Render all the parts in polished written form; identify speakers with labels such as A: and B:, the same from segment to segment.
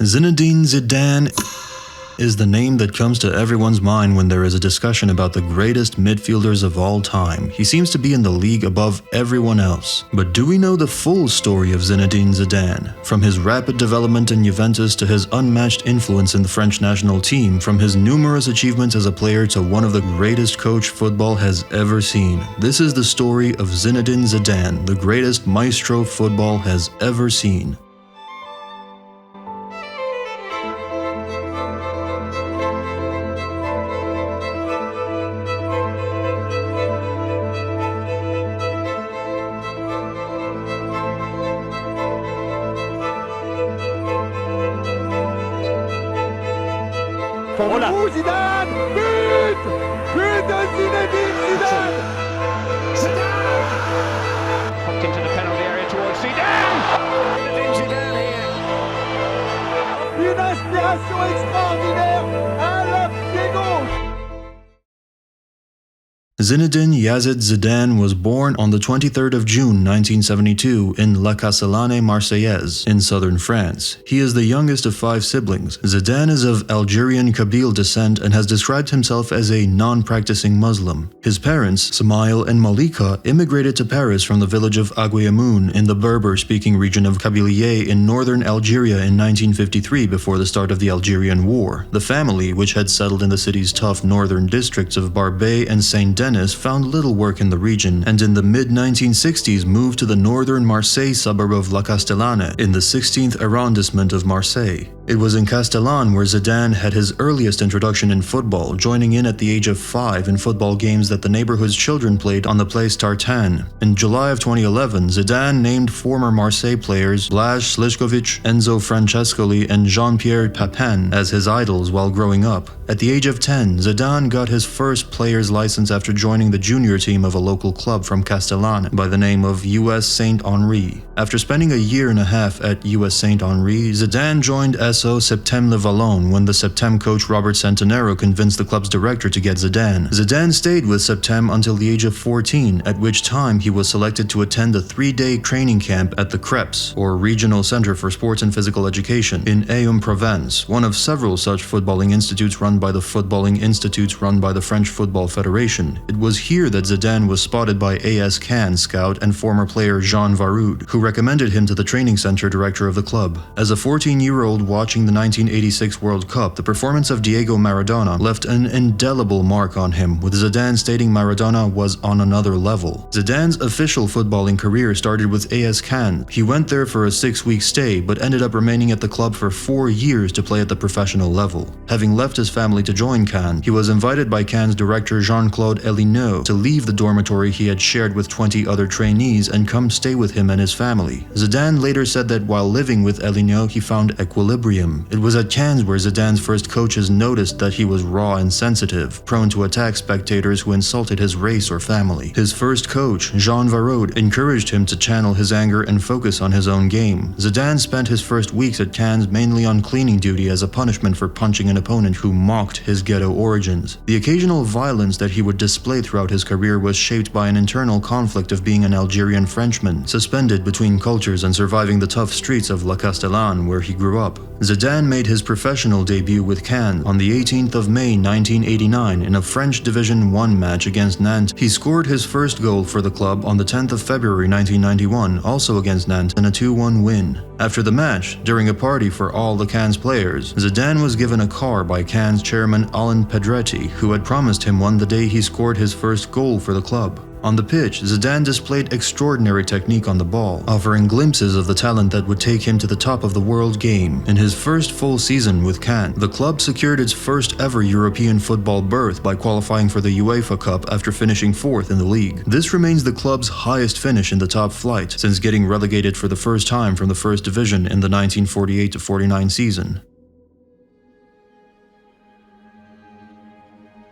A: Zinedine Zidane is the name that comes to everyone's mind when there is a discussion about the greatest midfielders of all time. He seems to be in the league above everyone else. But do we know the full story of Zinedine Zidane? From his rapid development in Juventus to his unmatched influence in the French national team, from his numerous achievements as a player to one of the greatest coach football has ever seen. This is the story of Zinedine Zidane, the greatest maestro football has ever seen.
B: Pour vous, Zidane! But! But de Zinedine Zidane! Zidane! Popped into the penalty area towards Zidane! Zinedine Zidane here. Une inspiration extraordinaire! Un lob pied gauche!
A: Zinedine Yazid Zidane was born on the 23rd of June 1972 in La Castellane, Marseillaise, in southern France. He is the youngest of 5 siblings. Zidane is of Algerian Kabyle descent and has described himself as a non-practicing Muslim. His parents, Smail and Malika, immigrated to Paris from the village of Aguiamoun in the Berber-speaking region of Kabylie in northern Algeria in 1953 before the start of the Algerian War. The family, which had settled in the city's tough northern districts of Barbès and Saint-Denis, found little work in the region, and in the mid-1960s moved to the northern Marseille suburb of La Castellane in the 16th arrondissement of Marseille. It was in Castellane where Zidane had his earliest introduction in football, joining in at the age of 5 in football games that the neighborhood's children played on the Place Tartane. In July of 2011, Zidane named former Marseille players Blaž Slišković, Enzo Francescoli, and Jean-Pierre Papin as his idols while growing up. At the age of 10, Zidane got his first player's license after joining the junior team of a local club from Castellane by the name of US Saint Henri. After spending a year and a half at US Saint Henri, Zidane joined SO Septem Le Vallon when the Septem coach Robert Centenaro convinced the club's director to get Zidane. Zidane stayed with Septem until the age of 14, at which time he was selected to attend a 3-day training camp at the CREPS, or Regional Center for Sports and Physical Education, in Aix-en-Provence, one of several such footballing institutes run by the Footballing Institutes run by the French Football Federation. It was here that Zidane was spotted by AS Cannes scout and former player Jean Varoud, who recommended him to the training center director of the club. As a 14-year-old watching the 1986 World Cup, the performance of Diego Maradona left an indelible mark on him, with Zidane stating Maradona was on another level. Zidane's official footballing career started with AS Cannes. He went there for a 6-week stay, but ended up remaining at the club for 4 years to play at the professional level. Having left his family to join Cannes, he was invited by Cannes director Jean-Claude Elinaud to leave the dormitory he had shared with 20 other trainees and come stay with him and his family. Zidane later said that while living with Elinaud, he found equilibrium. It was at Cannes where Zidane's first coaches noticed that he was raw and sensitive, prone to attack spectators who insulted his race or family. His first coach, Jean Varoud, encouraged him to channel his anger and focus on his own game. Zidane spent his first weeks at Cannes mainly on cleaning duty as a punishment for punching an opponent who mocked his ghetto origins. The occasional violence that he would display throughout his career was shaped by an internal conflict of being an Algerian Frenchman, suspended between cultures and surviving the tough streets of La Castellane where he grew up. Zidane made his professional debut with Cannes on the 18th of May 1989 in a French Division 1 match against Nantes. He scored his first goal for the club on the 10th of February 1991, also against Nantes, in a 2-1 win. After the match, during a party for all the Cannes players, Zidane was given a car by Cannes chairman Alain Pedretti, who had promised him one the day he scored his first goal for the club. On the pitch, Zidane displayed extraordinary technique on the ball, offering glimpses of the talent that would take him to the top of the world game. In his first full season with Cannes, the club secured its first ever European football berth by qualifying for the UEFA Cup after finishing 4th in the league. This remains the club's highest finish in the top flight, since getting relegated for the first time from the first division in the 1948-49 season.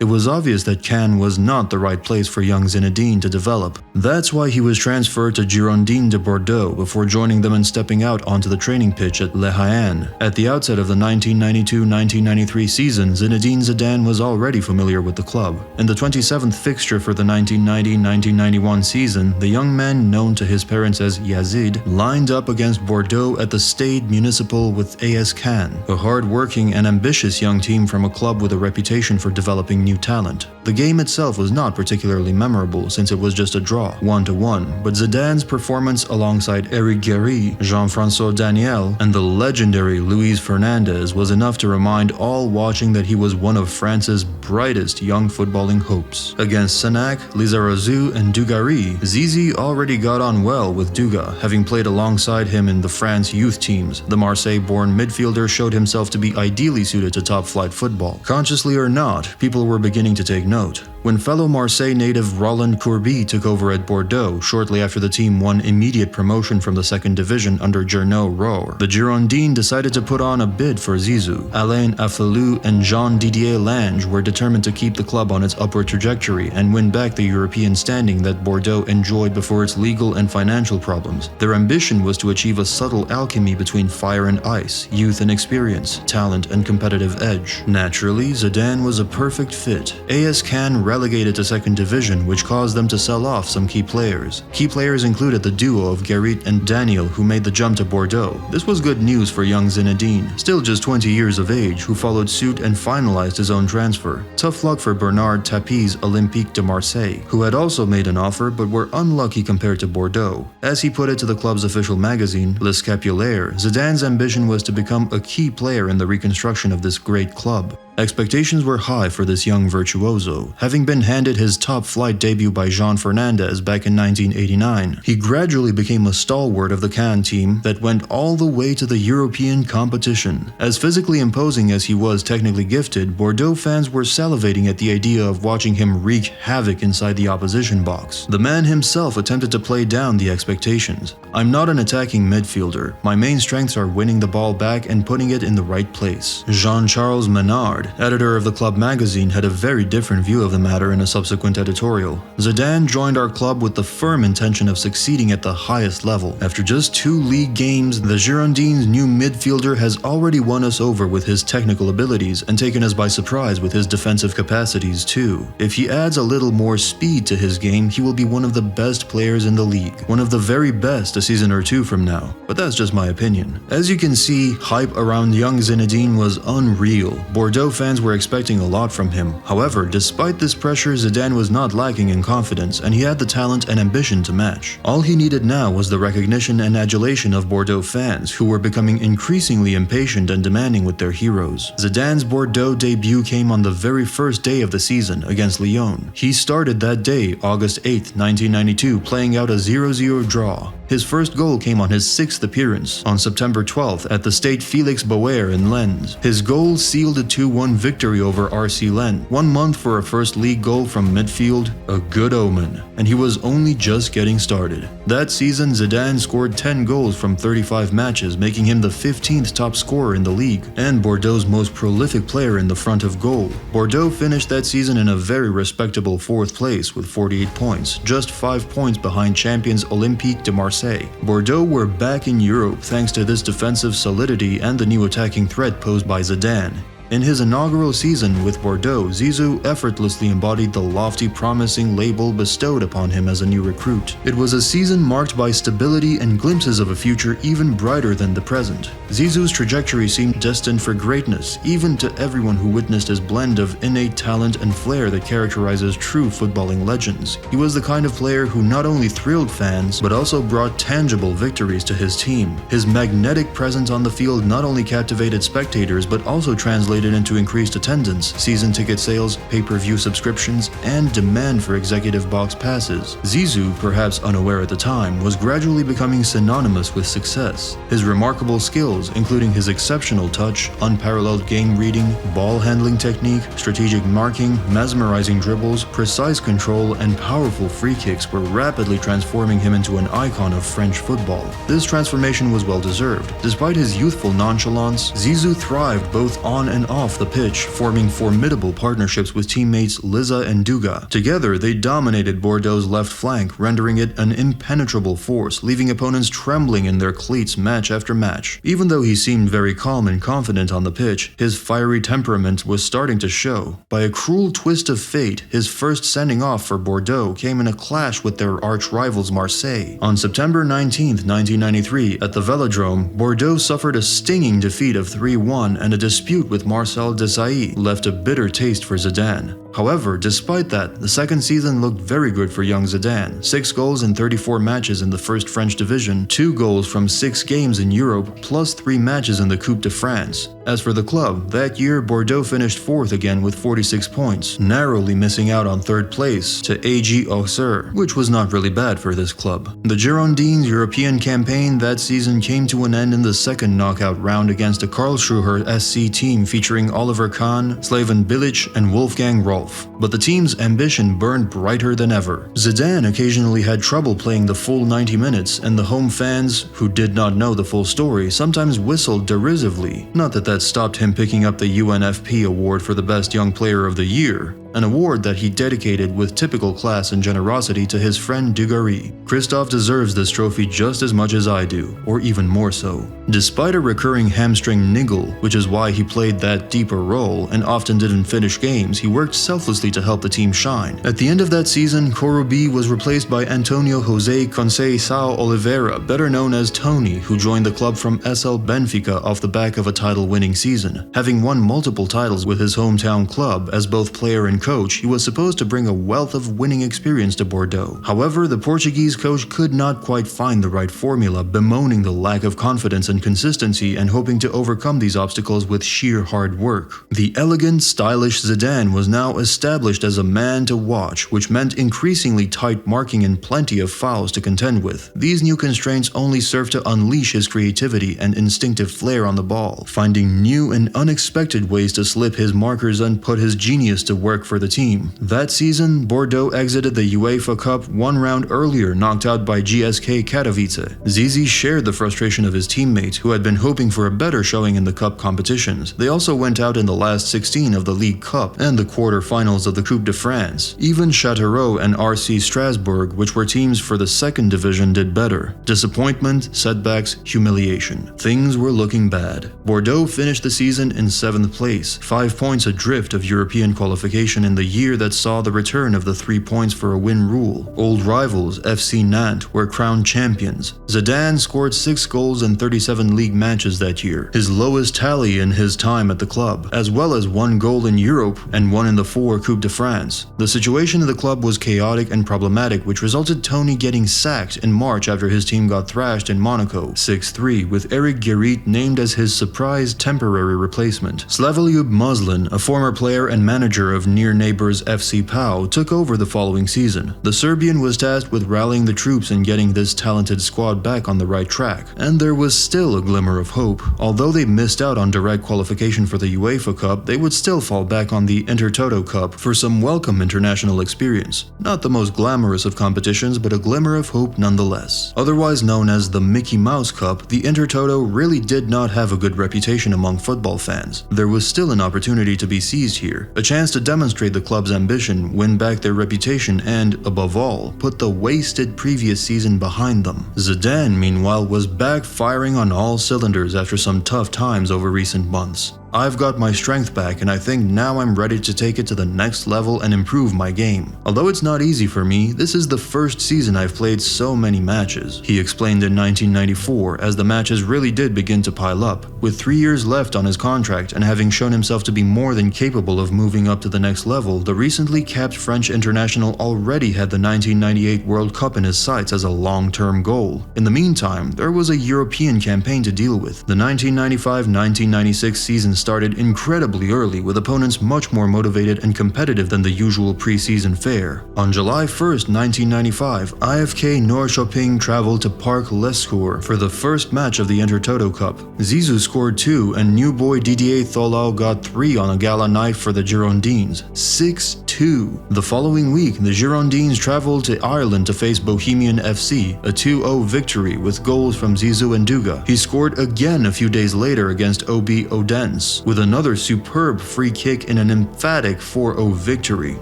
A: It was obvious that Cannes was not the right place for young Zinedine to develop. That's why he was transferred to Girondins de Bordeaux before joining them and stepping out onto the training pitch at Le Hayen. At the outset of the 1992-1993 season, Zinedine Zidane was already familiar with the club. In the 27th fixture for the 1990-1991 season, the young man, known to his parents as Yazid, lined up against Bordeaux at the Stade Municipal with AS Cannes, a hard-working and ambitious young team from a club with a reputation for developing new talent. The game itself was not particularly memorable since it was just a draw, 1-1, but Zidane's performance alongside Eric Guéry, Jean-François Daniel, and the legendary Luis Fernandez was enough to remind all watching that he was one of France's brightest young footballing hopes. Against Senac, Lizarazu, and Dugarry, Zizi already got on well with Duga, having played alongside him in the France youth teams. The Marseille-born midfielder showed himself to be ideally suited to top-flight football. Consciously or not, people were beginning to take note. When fellow Marseille native Roland Courbet took over at Bordeaux shortly after the team won immediate promotion from the second division under Gernot Rohr, the Girondins decided to put on a bid for Zizou. Alain Afflelou and Jean-Didier Lange were determined to keep the club on its upward trajectory and win back the European standing that Bordeaux enjoyed before its legal and financial problems. Their ambition was to achieve a subtle alchemy between fire and ice, youth and experience, talent and competitive edge. Naturally, Zidane was a perfect fit. AS Cannes relegated to second division, which caused them to sell off some key players. Key players included the duo of Guéry and Daniel, who made the jump to Bordeaux. This was good news for young Zinedine, still just 20 years of age, who followed suit and finalized his own transfer. Tough luck for Bernard Tapie's Olympique de Marseille, who had also made an offer but were unlucky compared to Bordeaux. As he put it to the club's official magazine, Le Scapulaire, Zidane's ambition was to become a key player in the reconstruction of this great club. Expectations were high for this young virtuoso. Having been handed his top-flight debut by Jean Fernandez back in 1989, he gradually became a stalwart of the Cannes team that went all the way to the European competition. As physically imposing as he was technically gifted, Bordeaux fans were salivating at the idea of watching him wreak havoc inside the opposition box. The man himself attempted to play down the expectations. "I'm not an attacking midfielder. My main strengths are winning the ball back and putting it in the right place." Jean-Charles Menard, editor of the club magazine, had a very different view of the matter in a subsequent editorial. "Zidane joined our club with the firm intention of succeeding at the highest level. After just 2 league games, the Girondins' new midfielder has already won us over with his technical abilities and taken us by surprise with his defensive capacities too. If he adds a little more speed to his game, he will be one of the best players in the league. One of the very best a season or two from now. But that's just my opinion." As you can see, hype around young Zinedine was unreal. Bordeaux fans were expecting a lot from him. However, despite this pressure, Zidane was not lacking in confidence, and he had the talent and ambition to match. All he needed now was the recognition and adulation of Bordeaux fans, who were becoming increasingly impatient and demanding with their heroes. Zidane's Bordeaux debut came on the very first day of the season against Lyon. He started that day, August 8, 1992, playing out a 0-0 draw. His first goal came on his 6th appearance, on September 12th at the Stade Félix Bauer in Lens. His goal sealed a 2-1 victory over RC Lens. 1 month for a first league goal from midfield, a good omen. And he was only just getting started. That season, Zidane scored 10 goals from 35 matches, making him the 15th top scorer in the league, and Bordeaux's most prolific player in the front of goal. Bordeaux finished that season in a very respectable 4th place with 48 points, just 5 points behind champions Olympique de Marseille. Bordeaux were back in Europe thanks to this defensive solidity and the new attacking threat posed by Zidane. In his inaugural season with Bordeaux, Zizou effortlessly embodied the lofty, promising label bestowed upon him as a new recruit. It was a season marked by stability and glimpses of a future even brighter than the present. Zizou's trajectory seemed destined for greatness, even to everyone who witnessed his blend of innate talent and flair that characterizes true footballing legends. He was the kind of player who not only thrilled fans, but also brought tangible victories to his team. His magnetic presence on the field not only captivated spectators, but also translated into increased attendance, season ticket sales, pay-per-view subscriptions, and demand for executive box passes. Zizou, perhaps unaware at the time, was gradually becoming synonymous with success. His remarkable skills, including his exceptional touch, unparalleled game reading, ball handling technique, strategic marking, mesmerizing dribbles, precise control, and powerful free kicks were rapidly transforming him into an icon of French football. This transformation was well deserved. Despite his youthful nonchalance, Zizou thrived both on and off the pitch, forming formidable partnerships with teammates Liza and Duga. Together, they dominated Bordeaux's left flank, rendering it an impenetrable force, leaving opponents trembling in their cleats match after match. Even though he seemed very calm and confident on the pitch, his fiery temperament was starting to show. By a cruel twist of fate, his first sending off for Bordeaux came in a clash with their arch-rivals Marseille. On September 19, 1993, at the Velodrome, Bordeaux suffered a stinging defeat of 3-1, and a dispute with Marcel Desailly left a bitter taste for Zidane. However, despite that, the second season looked very good for young Zidane. 6 goals in 34 matches in the first French division, 2 goals from 6 games in Europe, plus 3 matches in the Coupe de France. As for the club, that year Bordeaux finished 4th again with 46 points, narrowly missing out on 3rd place to AG Auxerre, which was not really bad for this club. The Girondins' European campaign that season came to an end in the second knockout round against a Karlsruher SC team featuring Oliver Kahn, Slaven Bilic, and Wolfgang Rolf. But the team's ambition burned brighter than ever. Zidane occasionally had trouble playing the full 90 minutes, and the home fans, who did not know the full story, sometimes whistled derisively. Not that stopped him picking up the UNFP award for the best young player of the year, an award that he dedicated with typical class and generosity to his friend Dugarry. Christophe deserves this trophy just as much as I do, or even more so. Despite a recurring hamstring niggle, which is why he played that deeper role and often didn't finish games, he worked selflessly to help the team shine. At the end of that season, Corubi was replaced by Antonio José Conceição Oliveira, better known as Tony, who joined the club from SL Benfica off the back of a title-winning season. Having won multiple titles with his hometown club as both player and coach, he was supposed to bring a wealth of winning experience to Bordeaux. However, the Portuguese coach could not quite find the right formula, bemoaning the lack of confidence and consistency and hoping to overcome these obstacles with sheer hard work. The elegant, stylish Zidane was now established as a man to watch, which meant increasingly tight marking and plenty of fouls to contend with. These new constraints only served to unleash his creativity and instinctive flair on the ball, finding new and unexpected ways to slip his markers and put his genius to work for the team. That season, Bordeaux exited the UEFA Cup 1 round earlier, knocked out by GSK Katowice. Zizi shared the frustration of his teammates, who had been hoping for a better showing in the cup competitions. They also went out in the last 16 of the League Cup and the quarter-finals of the Coupe de France. Even Châteauroux and RC Strasbourg, which were teams for the second division, did better. Disappointment, setbacks, humiliation. Things were looking bad. Bordeaux finished the season in 7th place, 5 points adrift of European qualification in the year that saw the return of the 3 points for a win rule. Old rivals FC Nantes were crowned champions. Zidane scored 6 goals in 37 league matches that year, his lowest tally in his time at the club, as well as 1 goal in Europe and 1 in the 4 Coupe de France. The situation in the club was chaotic and problematic, which resulted Tony getting sacked in March after his team got thrashed in Monaco 6-3, with Eric Guérit named as his surprise temporary replacement. Slavoljub Muslin, a former player and manager of near neighbors FC Pau, took over the following season. The Serbian was tasked with rallying the troops and getting this talented squad back on the right track. And there was still a glimmer of hope. Although they missed out on direct qualification for the UEFA Cup, they would still fall back on the Intertoto Cup for some welcome international experience. Not the most glamorous of competitions, but a glimmer of hope nonetheless. Otherwise known as the Mickey Mouse Cup, the Intertoto really did not have a good reputation among football fans. There was still an opportunity to be seized here, a chance to demonstrate the club's ambition, win back their reputation, and, above all, put the wasted previous season behind them. Zidane, meanwhile, was back firing on all cylinders after some tough times over recent months. I've got my strength back, and I think now I'm ready to take it to the next level and improve my game. Although it's not easy for me, this is the first season I've played so many matches, he explained in 1994, as the matches really did begin to pile up. With 3 years left on his contract and having shown himself to be more than capable of moving up to the next level, the recently capped French international already had the 1998 World Cup in his sights as a long-term goal. In the meantime, there was a European campaign to deal with. The 1995-1996 season started incredibly early, with opponents much more motivated and competitive than the usual pre-season fare. On July 1st, 1995, IFK Norrköping traveled to Parc Lescour for the first match of the Intertoto Cup. Zizou scored 2 and new boy Didier Tholau got 3 on a gala night for the Girondins. 6-2. 2-2. The following week, the Girondins traveled to Ireland to face Bohemian FC, a 2-0 victory with goals from Zizou and Duga. He scored again a few days later against OB Odense, with another superb free kick in an emphatic 4-0 victory.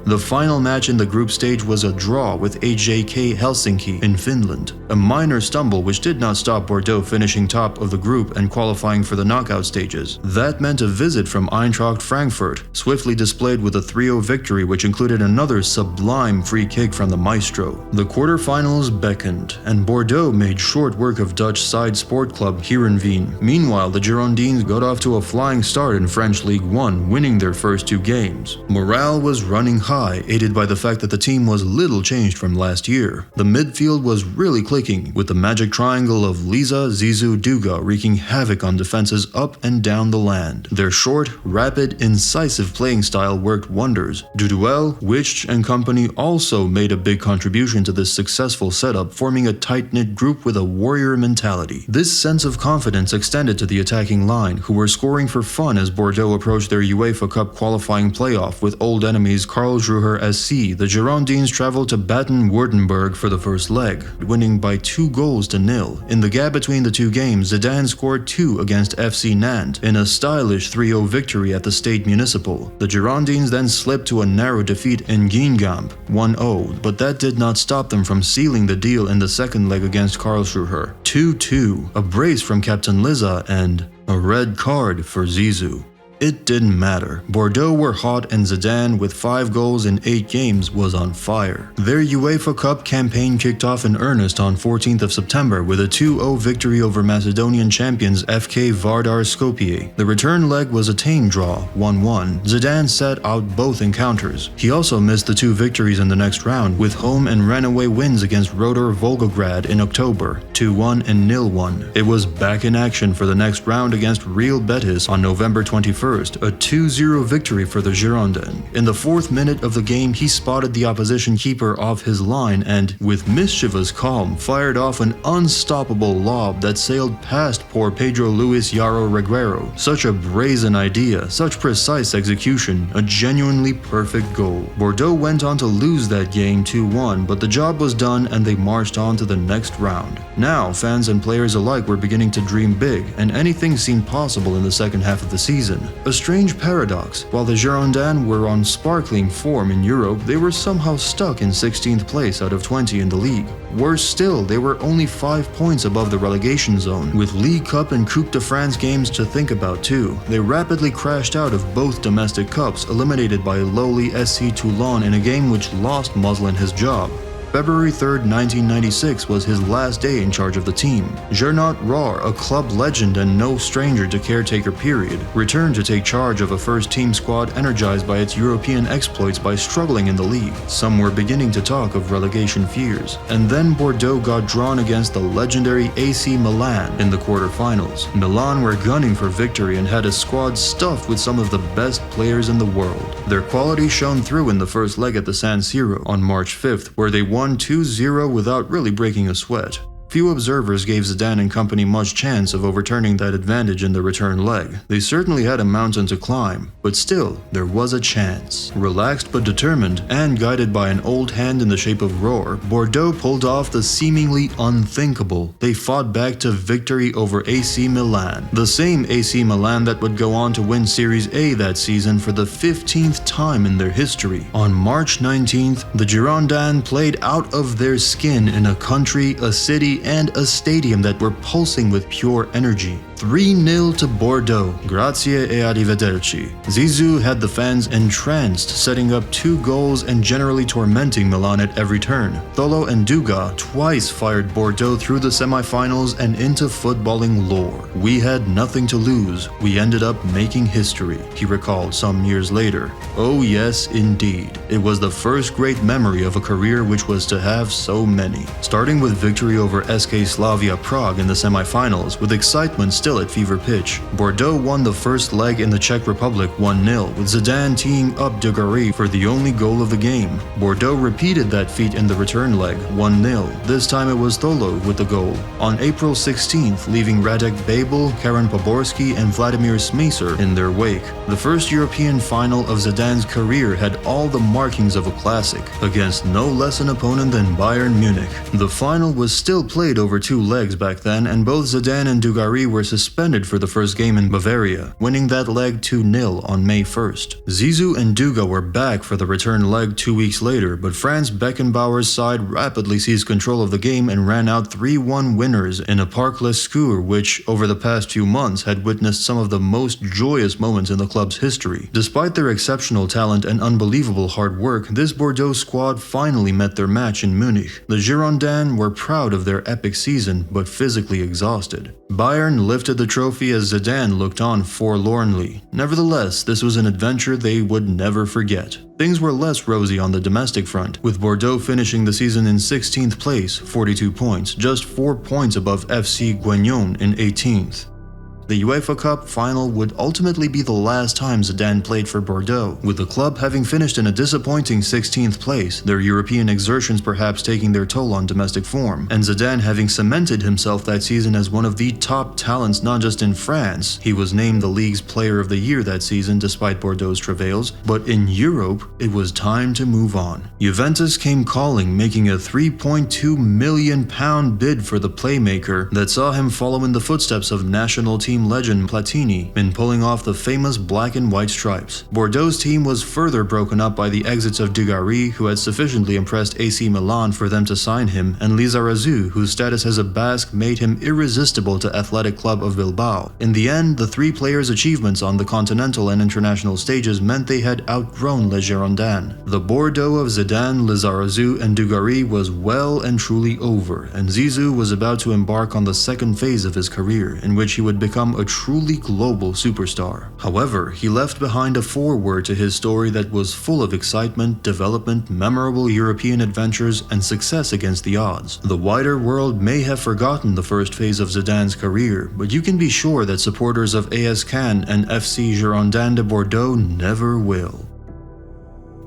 A: The final match in the group stage was a draw with AJK Helsinki in Finland, a minor stumble which did not stop Bordeaux finishing top of the group and qualifying for the knockout stages. That meant a visit from Eintracht Frankfurt, swiftly displayed with a 3-0 victory which included another sublime free kick from the Maestro. The quarterfinals beckoned, and Bordeaux made short work of Dutch side Sport Club Heerenveen. Meanwhile, the Girondins got off to a flying start in French League One, winning their first 2 games. Morale was running high, aided by the fact that the team was little changed from last year. The midfield was really clicking, with the magic triangle of Lisa, Zizou, Duga wreaking havoc on defenses up and down the land. Their short, rapid, incisive playing style worked wonders. Duduel, Witsch and company also made a big contribution to this successful setup, forming a tight-knit group with a warrior mentality. This sense of confidence extended to the attacking line, who were scoring for fun as Bordeaux approached their UEFA Cup qualifying playoff with old enemies Karlsruher SC. The Girondins traveled to Baden-Württemberg for the first leg, winning by 2-0. In the gap between the 2 games, Zidane scored 2 against FC Nantes in a stylish 3-0 victory at the State Municipal. The Girondins then slipped to a narrow defeat in Guingamp, 1-0, but that did not stop them from sealing the deal in the second leg against Karlsruher, 2-2, a brace from Captain Liza and a red card for Zizou. It didn't matter. Bordeaux were hot and Zidane, with 5 goals in 8 games, was on fire. Their UEFA Cup campaign kicked off in earnest on 14th of September with a 2-0 victory over Macedonian champions FK Vardar Skopje. The return leg was a tame draw, 1-1. Zidane sat out both encounters. He also missed the 2 victories in the next round, with home and runaway wins against Rotor Volgograd in October, 2-1 and 0-1. It was back in action for the next round against Real Betis on November 21st. A 2-0 victory for the Girondins. In the 4th minute of the game, he spotted the opposition keeper off his line and, with mischievous calm, fired off an unstoppable lob that sailed past poor Pedro Luis Yaro Reguero. Such a brazen idea, such precise execution, a genuinely perfect goal. Bordeaux went on to lose that game 2-1, but the job was done and they marched on to the next round. Now, fans and players alike were beginning to dream big, and anything seemed possible in the second half of the season. A strange paradox. While the Girondins were on sparkling form in Europe, they were somehow stuck in 16th place out of 20 in the league. Worse still, they were only 5 points above the relegation zone, with League Cup and Coupe de France games to think about too. They rapidly crashed out of both domestic cups, eliminated by lowly SC Toulon in a game which lost Muslin his job. February 3, 1996 was his last day in charge of the team. Gernot Rohr, a club legend and no stranger to caretaker period, returned to take charge of a first-team squad energized by its European exploits by struggling in the league. Some were beginning to talk of relegation fears. And then Bordeaux got drawn against the legendary AC Milan in the quarterfinals. Milan were gunning for victory and had a squad stuffed with some of the best players in the world. Their quality shone through in the first leg at the San Siro on March 5th, where they won 2-0 without really breaking a sweat. Few observers gave Zidane and company much chance of overturning that advantage in the return leg. They certainly had a mountain to climb, but still, there was a chance. Relaxed but determined, and guided by an old hand in the shape of Rohr, Bordeaux pulled off the seemingly unthinkable. They fought back to victory over AC Milan, the same AC Milan that would go on to win Series A that season for the 15th time in their history. On March 19th, the Girondins played out of their skin in a country, a city, and a stadium that were pulsing with pure energy. 3-0 to Bordeaux. Grazie e arrivederci. Zizou had the fans entranced, setting up 2 goals and generally tormenting Milan at every turn. Tholo and Duga twice fired Bordeaux through the semifinals and into footballing lore. We had nothing to lose. We ended up making history, he recalled some years later. Oh yes, indeed. It was the first great memory of a career which was to have so many. Starting with victory over SK Slavia Prague in the semifinals, with excitement still at fever pitch. Bordeaux won the first leg in the Czech Republic 1-0, with Zidane teeing up Dugarry for the only goal of the game. Bordeaux repeated that feat in the return leg, 1-0. This time it was Tholo with the goal. On April 16th, leaving Radek Babel, Karen Poborski and Vladimir Smecer in their wake. The first European final of Zidane's career had all the markings of a classic, against no less an opponent than Bayern Munich. The final was still played over 2 legs back then, and both Zidane and Dugarry were suspended for the first game in Bavaria, winning that leg 2-0 on May 1st. Zizou and Duga were back for the return leg 2 weeks later, but Franz Beckenbauer's side rapidly seized control of the game and ran out 3-1 winners in a Parc-les Scours, which, over the past few months, had witnessed some of the most joyous moments in the club's history. Despite their exceptional talent and unbelievable hard work, this Bordeaux squad finally met their match in Munich. The Girondins were proud of their epic season, but physically exhausted. Bayern lifted the trophy as Zidane looked on forlornly. Nevertheless, this was an adventure they would never forget. Things were less rosy on the domestic front, with Bordeaux finishing the season in 16th place, 42 points, just 4 points above FC Guignon in 18th. The UEFA Cup final would ultimately be the last time Zidane played for Bordeaux, with the club having finished in a disappointing 16th place, their European exertions perhaps taking their toll on domestic form, and Zidane having cemented himself that season as one of the top talents not just in France. He was named the league's player of the year that season despite Bordeaux's travails, but in Europe, it was time to move on. Juventus came calling, making a £3.2 million bid for the playmaker that saw him follow in the footsteps of national team legend Platini in pulling off the famous black and white stripes. Bordeaux's team was further broken up by the exits of Dugarry, who had sufficiently impressed AC Milan for them to sign him, and Lizarazu, whose status as a Basque made him irresistible to Athletic Club of Bilbao. In the end, the 3 players' achievements on the continental and international stages meant they had outgrown Les Girondins. The Bordeaux of Zidane, Lizarazu and Dugarry was well and truly over, and Zizou was about to embark on the second phase of his career, in which he would become a truly global superstar. However, he left behind a foreword to his story that was full of excitement, development, memorable European adventures, and success against the odds. The wider world may have forgotten the first phase of Zidane's career, but you can be sure that supporters of AS Cannes and FC Girondins de Bordeaux never will.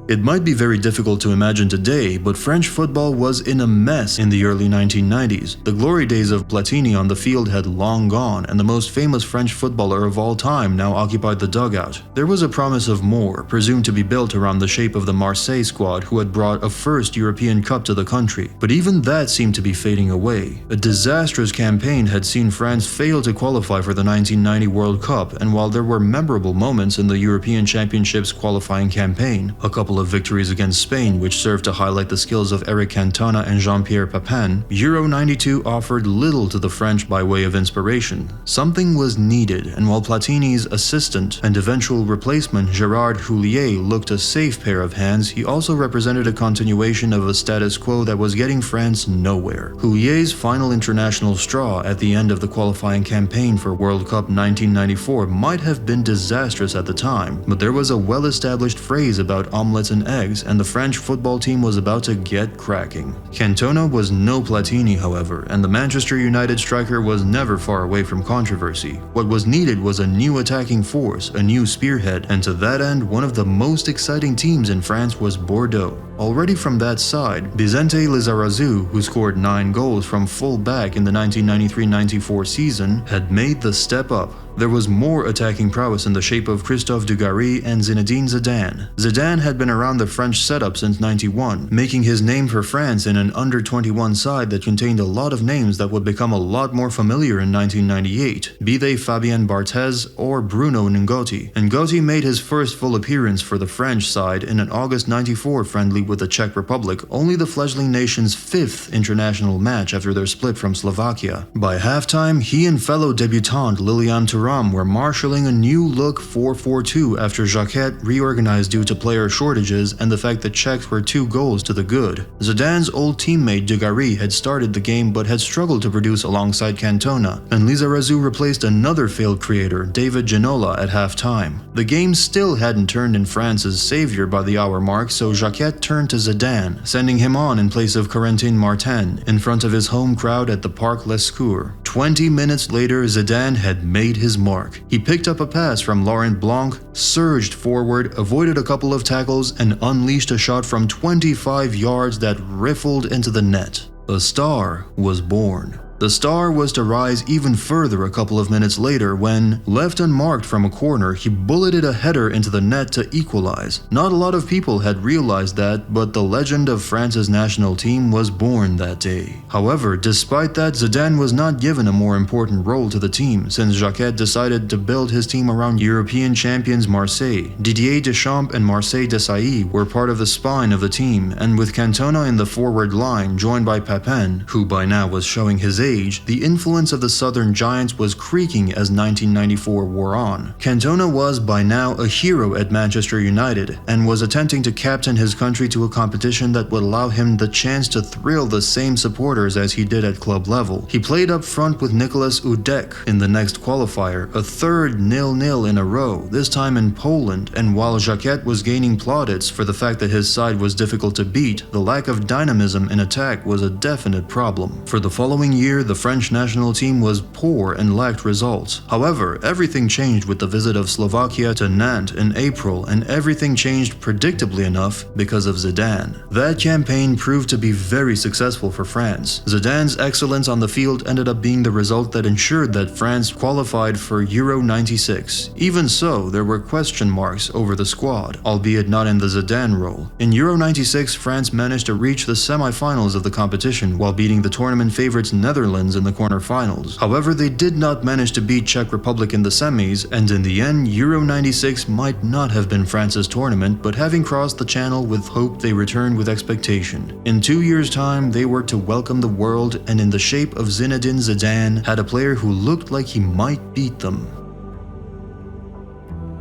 A: It might be very difficult to imagine today, but French football was in a mess in the early 1990s. The glory days of Platini on the field had long gone, and the most famous French footballer of all time now occupied the dugout. There was a promise of more, presumed to be built around the shape of the Marseille squad, who had brought a first European Cup to the country. But even that seemed to be fading away. A disastrous campaign had seen France fail to qualify for the 1990 World Cup, and while there were memorable moments in the European Championships qualifying campaign, a couple of victories against Spain which served to highlight the skills of Eric Cantona and Jean-Pierre Papin, Euro 92 offered little to the French by way of inspiration. Something was needed, and while Platini's assistant and eventual replacement Gérard Houllier looked a safe pair of hands, he also represented a continuation of a status quo that was getting France nowhere. Houlier's final international straw at the end of the qualifying campaign for World Cup 1994 might have been disastrous at the time, but there was a well-established phrase about omelets and eggs, and the French football team was about to get cracking. Cantona was no Platini, however, and the Manchester United striker was never far away from controversy. What was needed was a new attacking force, a new spearhead, and to that end, one of the most exciting teams in France was Bordeaux. Already from that side, Vicente Lizarazu, who scored 9 goals from full back in the 1993-94 season, had made the step up. There was more attacking prowess in the shape of Christophe Dugarry and Zinedine Zidane. Zidane had been around the French setup since '91, making his name for France in an under-21 side that contained a lot of names that would become a lot more familiar in 1998, be they Fabien Barthez or Bruno Ngoti. Ngoti made his first full appearance for the French side in an August '94 friendly with the Czech Republic, only the fledgling nation's 5th international match after their split from Slovakia. By halftime, he and fellow debutant Lilian Thuram Thuram were marshalling a new look 4-4-2 after Jacquet reorganized due to player shortages and the fact that Czechs were 2 goals to the good. Zidane's old teammate Dugarry had started the game but had struggled to produce alongside Cantona, and Lizarazu replaced another failed creator, David Ginola, at halftime. The game still hadn't turned in France's saviour by the hour mark, so Jacquet turned to Zidane, sending him on in place of Corentin Martin in front of his home crowd at the Parc Les Cours. 20 minutes later, Zidane had made his mark. He picked up a pass from Laurent Blanc, surged forward, avoided a couple of tackles, and unleashed a shot from 25 yards that riffled into the net. A star was born. The star was to rise even further a couple of minutes later when, left unmarked from a corner, he bulleted a header into the net to equalize. Not a lot of people had realized that, but the legend of France's national team was born that day. However, despite that, Zidane was not given a more important role to the team, since Jacquet decided to build his team around European champions Marseille. Didier Deschamps and Marseille Desailly were part of the spine of the team, and with Cantona in the forward line, joined by Papin, who by now was showing his age, the influence of the Southern Giants was creaking as 1994 wore on. Cantona was by now a hero at Manchester United and was attempting to captain his country to a competition that would allow him the chance to thrill the same supporters as he did at club level. He played up front with Nicolas Udek in the next qualifier, a third 0-0 in a row, this time in Poland, and while Jacquet was gaining plaudits for the fact that his side was difficult to beat, the lack of dynamism in attack was a definite problem. For the following year, the French national team was poor and lacked results. However, everything changed with the visit of Slovakia to Nantes in April, and everything changed predictably enough because of Zidane. That campaign proved to be very successful for France. Zidane's excellence on the field ended up being the result that ensured that France qualified for Euro 96. Even so, there were question marks over the squad, albeit not in the Zidane role. In Euro 96, France managed to reach the semi-finals of the competition while beating the tournament favorites Netherlands in the quarterfinals. However, they did not manage to beat Czech Republic in the semis, and in the end, Euro 96 might not have been France's tournament, but having crossed the channel with hope, they returned with expectation. In 2 years' time, they were to welcome the world, and in the shape of Zinedine Zidane, had a player who looked like he might beat them.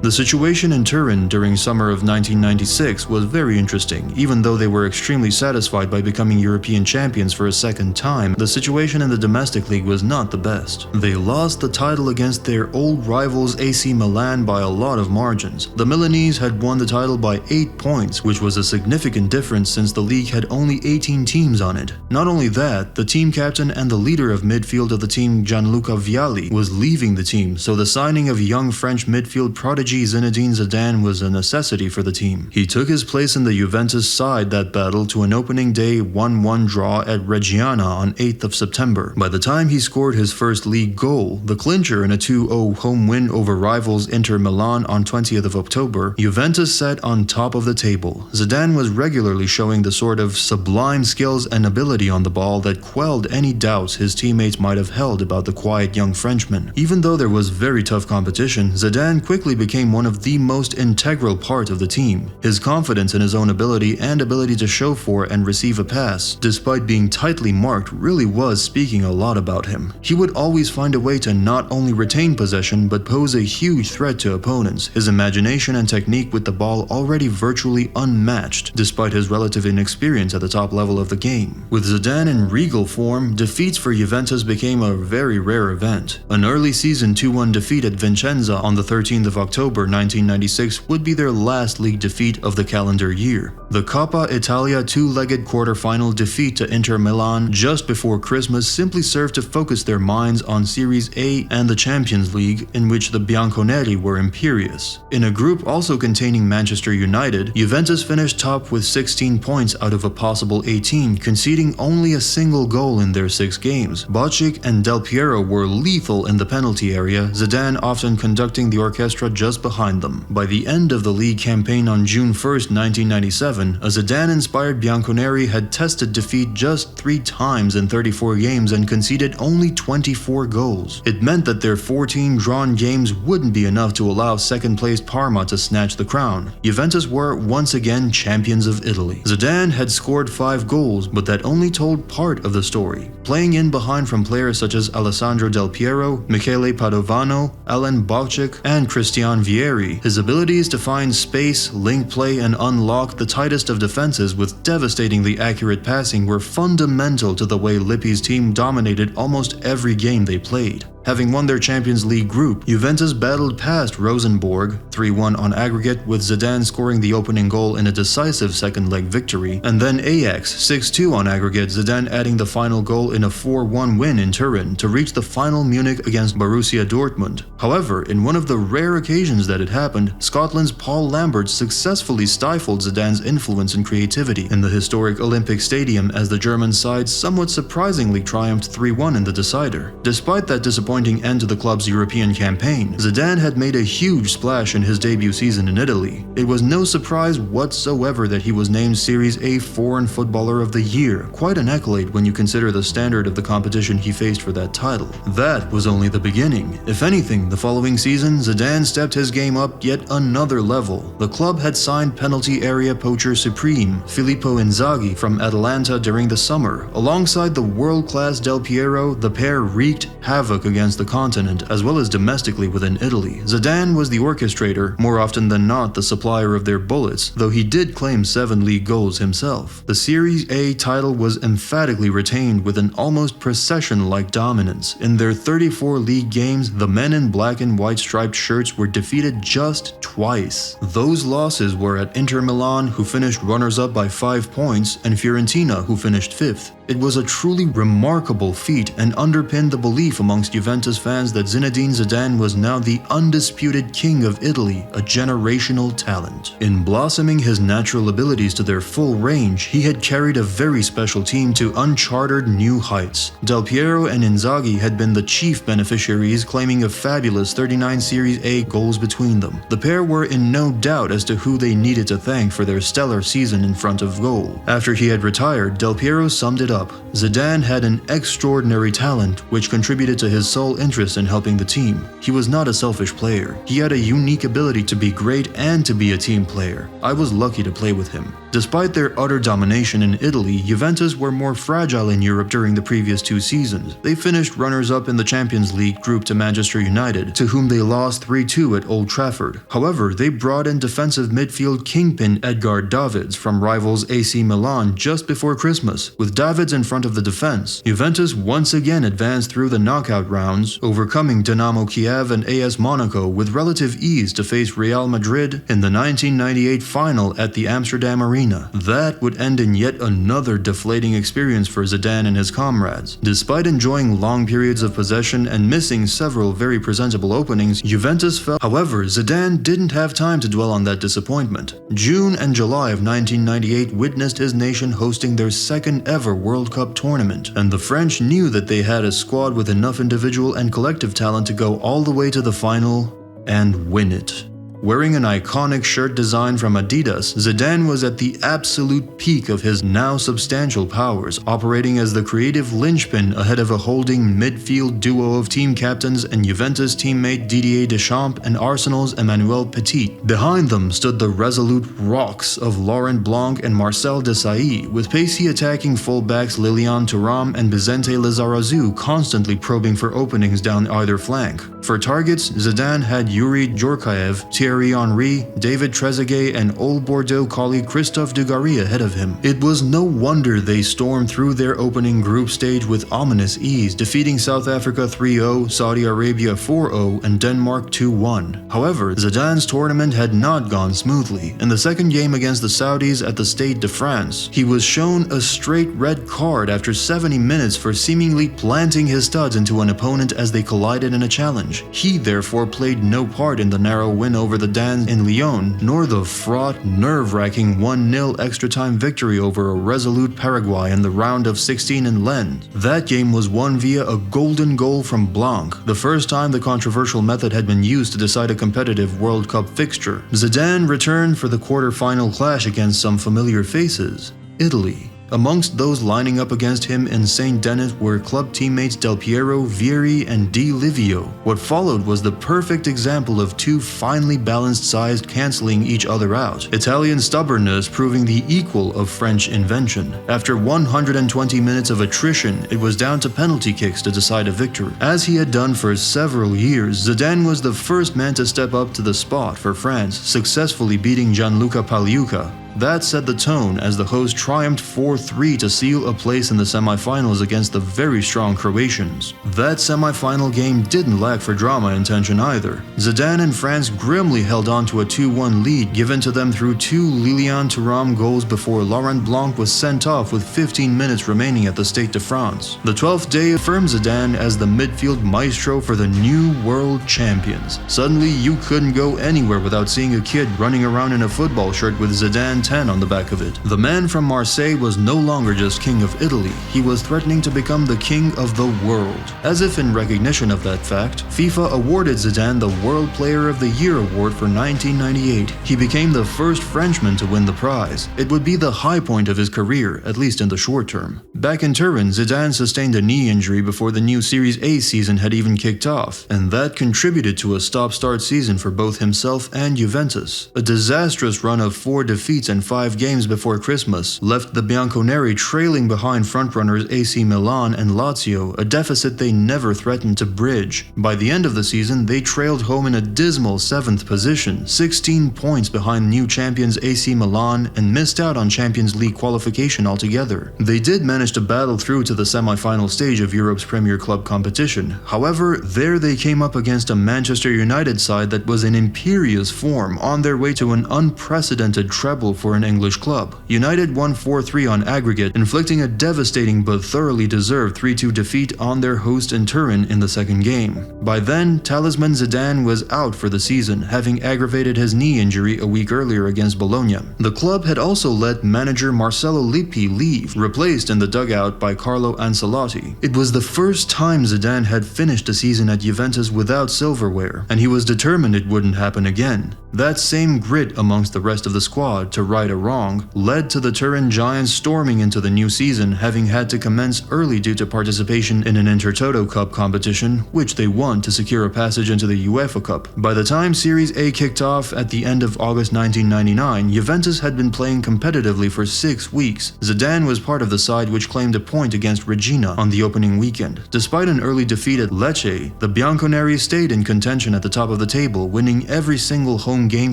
A: The situation in Turin during summer of 1996 was very interesting. Even though they were extremely satisfied by becoming European champions for a second time, the situation in the domestic league was not the best. They lost the title against their old rivals AC Milan by a lot of margins. The Milanese had won the title by 8 points, which was a significant difference since the league had only 18 teams on it. Not only that, the team captain and the leader of midfield of the team, Gianluca Vialli, was leaving the team, so the signing of young French midfield prodigy Zinedine Zidane was a necessity for the team. He took his place in the Juventus side that battle to an opening day 1-1 draw at Reggiana on 8th of September. By the time he scored his first league goal, the clincher in a 2-0 home win over rivals Inter Milan on 20th of October, Juventus sat on top of the table. Zidane was regularly showing the sort of sublime skills and ability on the ball that quelled any doubts his teammates might have held about the quiet young Frenchman. Even though there was very tough competition, Zidane quickly became one of the most integral part of the team. His confidence in his own ability and ability to show for and receive a pass, despite being tightly marked, really was speaking a lot about him. He would always find a way to not only retain possession but pose a huge threat to opponents, his imagination and technique with the ball already virtually unmatched, despite his relative inexperience at the top level of the game. With Zidane in regal form, defeats for Juventus became a very rare event. An early season 2-1 defeat at Vicenza on the 13th of October 1996 would be their last league defeat of the calendar year. The Coppa Italia two-legged quarter-final defeat to Inter Milan just before Christmas simply served to focus their minds on Series A and the Champions League, in which the Bianconeri were imperious. In a group also containing Manchester United, Juventus finished top with 16 points out of a possible 18, conceding only a single goal in their 6 games. Bocic and Del Piero were lethal in the penalty area, Zidane often conducting the orchestra just behind them. By the end of the league campaign on June 1st, 1997, a Zidane-inspired Bianconeri had tested defeat just 3 times in 34 games and conceded only 24 goals. It meant that their 14 drawn games wouldn't be enough to allow second-placed Parma to snatch the crown. Juventus were once again champions of Italy. Zidane had scored 5 goals, but that only told part of the story. playing in behind from players such as Alessandro Del Piero, Michele Padovano, Alan Bauchik, and Christian Vieri. His abilities to find space, link play, and unlock the tightest of defenses with devastatingly accurate passing were fundamental to the way Lippi's team dominated almost every game they played. Having won their Champions League group, Juventus battled past Rosenborg 3-1 on aggregate, with Zidane scoring the opening goal in a decisive second-leg victory, and then Ajax 6-2 on aggregate, Zidane adding the final goal in a 4-1 win in Turin to reach the final Munich against Borussia Dortmund. However, in one of the rare occasions that it happened, Scotland's Paul Lambert successfully stifled Zidane's influence and creativity in the historic Olympic Stadium as the German side somewhat surprisingly triumphed 3-1 in the decider. Despite that disappointing end to the club's European campaign, Zidane had made a huge splash in his debut season in Italy. It was no surprise whatsoever that he was named Series A Foreign Footballer of the Year, quite an accolade when you consider the standard of the competition he faced for that title. That was only the beginning. If anything, the following season, Zidane stepped his game up yet another level. The club had signed penalty area poacher supreme Filippo Inzaghi from Atalanta during the summer. Alongside the world-class Del Piero, the pair wreaked havoc against the continent as well as domestically within Italy. Zidane was the orchestrator, more often than not the supplier of their bullets, though he did claim 7 league goals himself. The Series A title was emphatically retained with an almost procession-like dominance. In their 34 league games, the men in black and white striped shirts were defeated just twice. Those losses were at Inter Milan, who finished runners-up by 5 points, and Fiorentina, who finished 5th. It was a truly remarkable feat and underpinned the belief amongst Juventus fans that Zinedine Zidane was now the undisputed king of Italy, a generational talent. In blossoming his natural abilities to their full range, he had carried a very special team to uncharted new heights. Del Piero and Inzaghi had been the chief beneficiaries, claiming a fabulous 39 Series A goals between them. The pair were in no doubt as to who they needed to thank for their stellar season in front of goal. After he had retired, Del Piero summed it up. Zidane had an extraordinary talent, which contributed to his sole interest in helping the team. He was not a selfish player. He had a unique ability to be great and to be a team player. I was lucky to play with him. Despite their utter domination in Italy, Juventus were more fragile in Europe during the previous 2 seasons. They finished runners-up in the Champions League group to Manchester United, to whom they lost 3-2 at Old Trafford. However, they brought in defensive midfield kingpin Edgar Davids from rivals AC Milan just before Christmas. With Davids in front of the defense, Juventus once again advanced through the knockout rounds, overcoming Dynamo Kiev and AS Monaco with relative ease to face Real Madrid in the 1998 final at the Amsterdam Arena. That would end in yet another deflating experience for Zidane and his comrades. Despite enjoying long periods of possession and missing several very presentable openings, Juventus fell. However, Zidane didn't have time to dwell on that disappointment. June and July of 1998 witnessed his nation hosting their second ever World Cup tournament, and the French knew that they had a squad with enough individual and collective talent to go all the way to the final and win it. Wearing an iconic shirt design from Adidas, Zidane was at the absolute peak of his now substantial powers, operating as the creative linchpin ahead of a holding midfield duo of team captains and Juventus teammate Didier Deschamps and Arsenal's Emmanuel Petit. Behind them stood the resolute rocks of Laurent Blanc and Marcel Desailly, with pacey attacking fullbacks Lilian Thuram and Vicente Lizarazu constantly probing for openings down either flank. For targets, Zidane had Yuri Djorkaeff, Thierry Henry, David Trezeguet, and old Bordeaux colleague Christophe Dugarry ahead of him. It was no wonder they stormed through their opening group stage with ominous ease, defeating South Africa 3-0, Saudi Arabia 4-0, and Denmark 2-1. However, Zidane's tournament had not gone smoothly. In the second game against the Saudis at the Stade de France, he was shown a straight red card after 70 minutes for seemingly planting his studs into an opponent as they collided in a challenge. He therefore played no part in the narrow win over the Danes in Lyon, nor the fraught, nerve-wracking 1-0 extra-time victory over a resolute Paraguay in the round of 16 in Lens. That game was won via a golden goal from Blanc, the first time the controversial method had been used to decide a competitive World Cup fixture. Zidane returned for the quarter-final clash against some familiar faces: Italy. Amongst those lining up against him in St. Denis were club teammates Del Piero, Vieri, and Di Livio. What followed was the perfect example of two finely balanced sides cancelling each other out. Italian stubbornness proving the equal of French invention. After 120 minutes of attrition, it was down to penalty kicks to decide a victory. As he had done for several years, Zidane was the first man to step up to the spot for France, successfully beating Gianluca Pagliuca. That set the tone as the host triumphed 4-3 to seal a place in the semi-finals against the very strong Croatians. That semi-final game didn't lack for drama and tension either. Zidane and France grimly held on to a 2-1 lead given to them through two Lilian Thuram goals before Laurent Blanc was sent off with 15 minutes remaining at the Stade de France. The 12th day affirmed Zidane as the midfield maestro for the new world champions. Suddenly, you couldn't go anywhere without seeing a kid running around in a football shirt with Zidane 10 on the back of it. The man from Marseille was no longer just king of Italy, he was threatening to become the king of the world. As if in recognition of that fact, FIFA awarded Zidane the World Player of the Year award for 1998. He became the first Frenchman to win the prize. It would be the high point of his career, at least in the short term. Back in Turin, Zidane sustained a knee injury before the new Series A season had even kicked off, and that contributed to a stop-start season for both himself and Juventus. A disastrous run of 4 defeats and 5 games before Christmas left the Bianconeri trailing behind frontrunners AC Milan and Lazio, a deficit they never threatened to bridge. By the end of the season, they trailed home in a dismal 7th position, 16 points behind new champions AC Milan, and missed out on Champions League qualification altogether. They did manage to battle through to the semi-final stage of Europe's Premier Club competition. However, there they came up against a Manchester United side that was in imperious form, on their way to an unprecedented treble for an English club. United won 4-3 on aggregate, inflicting a devastating but thoroughly deserved 3-2 defeat on their host in Turin in the second game. By then, talisman Zidane was out for the season, having aggravated his knee injury a week earlier against Bologna. The club had also let manager Marcelo Lippi leave, replaced in the dugout by Carlo Ancelotti. It was the first time Zidane had finished a season at Juventus without silverware, and he was determined it wouldn't happen again. That same grit amongst the rest of the squad to right a wrong led to the Turin Giants storming into the new season, having had to commence early due to participation in an Intertoto Cup competition, which they won to secure a passage into the UEFA Cup. By the time Series A kicked off at the end of August 1999, Juventus had been playing competitively for 6 weeks. Zidane was part of the side which claimed a point against Regina on the opening weekend. Despite an early defeat at Lecce, the Bianconeri stayed in contention at the top of the table, winning every single home game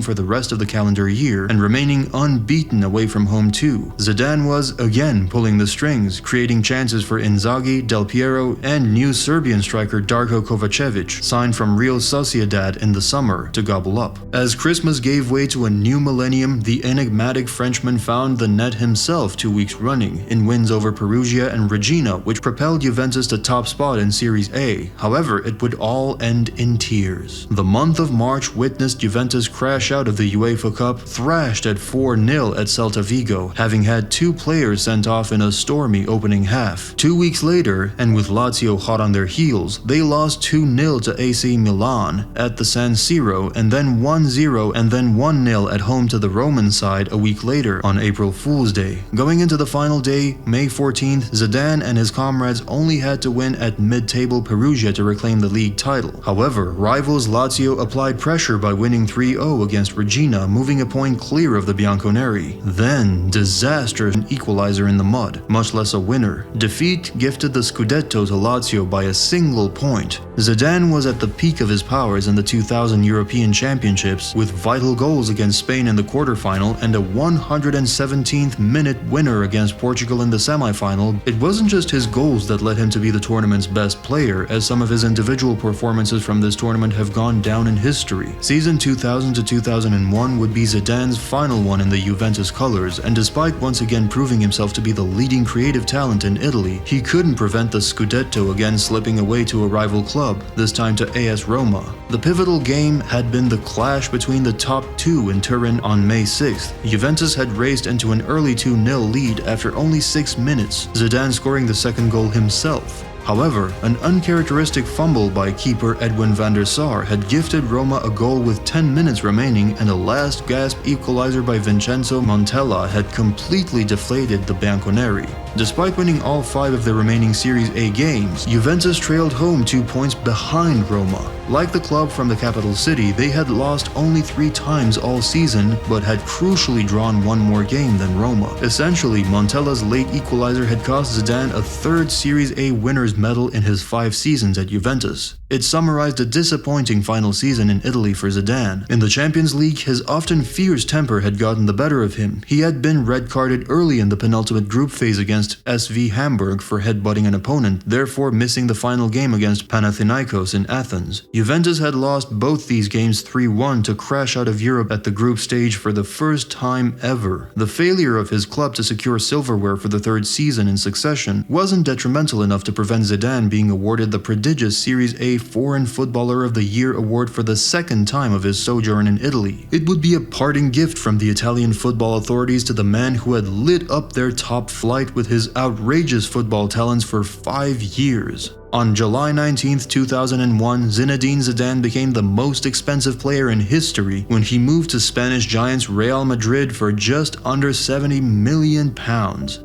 A: for the rest of the calendar year and remaining unbeaten away from home too. Zidane was again pulling the strings, creating chances for Inzaghi, Del Piero, and new Serbian striker Darko Kovacevic, signed from Real Sociedad in the summer, to gobble up. As Christmas gave way to a new millennium, the enigmatic Frenchman found the net himself 2 weeks running, in wins over Perugia and Regina, which propelled Juventus to top spot in Series A. However, it would all end in tears. The month of March witnessed Juventus crash out of the UEFA Cup, thrashed at 4-0 at Celta Vigo, having had 2 players sent off in a stormy opening half. 2 weeks later, and with Lazio hot on their heels, they lost 2-0 to AC Milan at the San Siro, and then 1-0 and then 1-0 at home to the Roman side a week later on April Fool's Day. Going into the final day, May 14th, Zidane and his comrades only had to win at mid-table Perugia to reclaim the league title. However, rivals Lazio applied pressure by winning 3-0 against Regina, moving a point clear of the Bianconeri. Then, disaster, an equalizer in the mud, much less a winner. Defeat gifted the Scudetto to Lazio by a single point. Zidane was at the peak of his powers in the 2000 European Championships, with vital goals against Spain in the quarterfinal and a 117th minute winner against Portugal in the semifinal. It wasn't just his goals that led him to be the tournament's best player, as some of his individual performances from this tournament have gone down in history. Season 2000 to 2001 would be Zidane's final one in the Juventus colors, and despite once again proving himself to be the leading creative talent in Italy, he couldn't prevent the Scudetto again slipping away to a rival club, this time to AS Roma. The pivotal game had been the clash between the top 2 in Turin on May 6th. Juventus had raced into an early 2-0 lead after only 6 minutes, Zidane scoring the second goal himself. However, an uncharacteristic fumble by keeper Edwin van der Sar had gifted Roma a goal with 10 minutes remaining, and a last-gasp equalizer by Vincenzo Montella had completely deflated the Bianconeri. Despite winning all 5 of the remaining Series A games, Juventus trailed home 2 points behind Roma. Like the club from the capital city, they had lost only 3 times all season, but had crucially drawn 1 more game than Roma. Essentially, Montella's late equalizer had cost Zidane a 3rd Series A winner's medal in his 5 seasons at Juventus. It summarized a disappointing final season in Italy for Zidane. In the Champions League, his often fierce temper had gotten the better of him. He had been red-carded early in the penultimate group phase against SV Hamburg for headbutting an opponent, therefore missing the final game against Panathinaikos in Athens. Juventus had lost both these games 3-1 to crash out of Europe at the group stage for the first time ever. The failure of his club to secure silverware for the 3rd season in succession wasn't detrimental enough to prevent Zidane being awarded the prestigious Series A Foreign Footballer of the Year award for the 2nd time of his sojourn in Italy. It would be a parting gift from the Italian football authorities to the man who had lit up their top flight with his outrageous football talents for 5 years. On July 19, 2001, Zinedine Zidane became the most expensive player in history when he moved to Spanish giants Real Madrid for just under £70 million.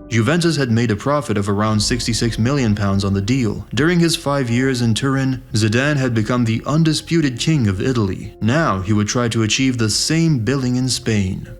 A: Juventus had made a profit of around £66 million on the deal. During his 5 years in Turin, Zidane had become the undisputed king of Italy. Now he would try to achieve the same billing in Spain.